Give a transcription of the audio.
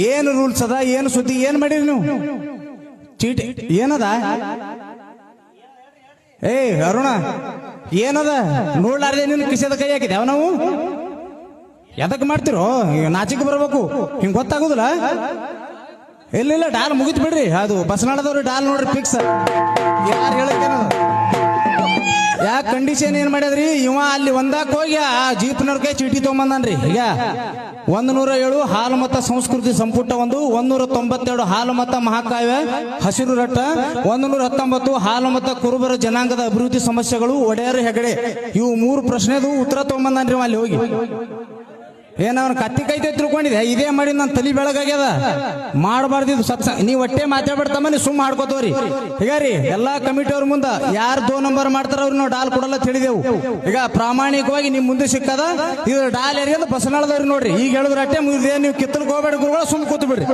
ಏನು ರೂಲ್ಸ್ ಅದ, ಏನು ಸುದ್ದಿ, ಏನ್ ಮಾಡಿರಿ ನೀವು? ಚೀಟಿ ಏನದ? ಏ ಅರುಣ, ಏನದ? ನೋಡ್ಲಾರ್ದೆ ನಿನ್ನ ಕಿಸೆದ ಕೈ ಹಾಕಿದೆ ನಾವು. ಎದಕ್ ಮಾಡ್ತಿರೋ? ನಾಚಿಕೆ ಬರ್ಬೇಕು, ಹಿಂಗ್ ಗೊತ್ತಾಗುದಿಲ್ಲ. ಇಲ್ಲ ಡಾಲ್ ಮುಗಿತ್ ಬಿಡ್ರಿ. ಅದು ಬಸನಾಳದವ್ರು ಡಾಲ್ ನೋಡ್ರಿ ಫಿಕ್ಸ್. ಯಾರು ಹೇಳಕ್ಕೇನದ? ಯಾಕೆ ಕಂಡೀಷನ್ ಏನ್ ಮಾಡ್ಯದ್ರಿ? ಇವ ಅಲ್ಲಿ ಒಂದಾಕ್ ಹೋಗಿ ಆ ಜೀಪ್ನವ್ರ ಕೈ ಚೀಟಿ ತಗೊಂಬಂದನ್ರಿ. ಈಗ 107 ಹಾಲು ಮತ ಸಂಸ್ಕೃತಿ ಸಂಪುಟ 1, 192 ಹಾಲು ಮತ ಮಹಾಕಾವ್ಯ ಹಸಿರು ರಟ್ಟ, 119 ಹಾಲು ಮತ ಕುರುಬರ ಜನಾಂಗದ ಅಭಿವೃದ್ಧಿ ಸಮಸ್ಯೆಗಳು ಒಡೆಯರ್ ಹೆಗಡೆ. ಇವು 3 ಪ್ರಶ್ನೆದು ಉತ್ತರ ತಗೊಂಬಂದನ್ರಿ ಅಲ್ಲಿ ಹೋಗಿ. ಏನವನ್ ಕತ್ತಿ ಕೈತೆ ತಿಳ್ಕೊಂಡಿದೆ, ಇದೇ ಮಾಡಿ ನನ್ನ ತಲಿ ಬೆಳಗಾಗ್ಯದ. ಮಾಡಬಾರ್ದಿದ್ದು ಸತ್ಸ. ನೀವು ಒಟ್ಟೆ ಮಾತಾಡ್ಬಿಡ್ತಮ್ಮ, ನೀವು ಸುಮ್ಮ ಮಾಡ್ಕೋತವ್ರಿ. ಹೀಗಾರಿ ಎಲ್ಲಾ ಕಮಿಟಿ ಅವ್ರ ಮುಂದ ಯಾರು 2 ನಂಬರ್ ಮಾಡ್ತಾರ ಅವ್ರು ನಾವು ಡಾಲ್ ಕೊಡಲ್ಲ ತಿಳಿದೆವು. ಈಗ ಪ್ರಾಮಾಣಿಕವಾಗಿ ನಿಮ್ ಮುಂದೆ ಸಿಕ್ಕದ ಇದು ಡಾಲ್ ಯಾರಿಗೆ ಬಸನಾಳದವ್ರಿ ನೋಡ್ರಿ. ಈಗ ಹೇಳಿದ್ರ ಅಟ್ಟೆ ಮುಗಿದೇ, ನೀವು ಕಿತ್ತಲ್ಗೆ ಹೋಗ್ಬೇಡ ಗುರುಗಳ, ಸುಮ್ ಕೂತು ಬಿಡ್ರಿ.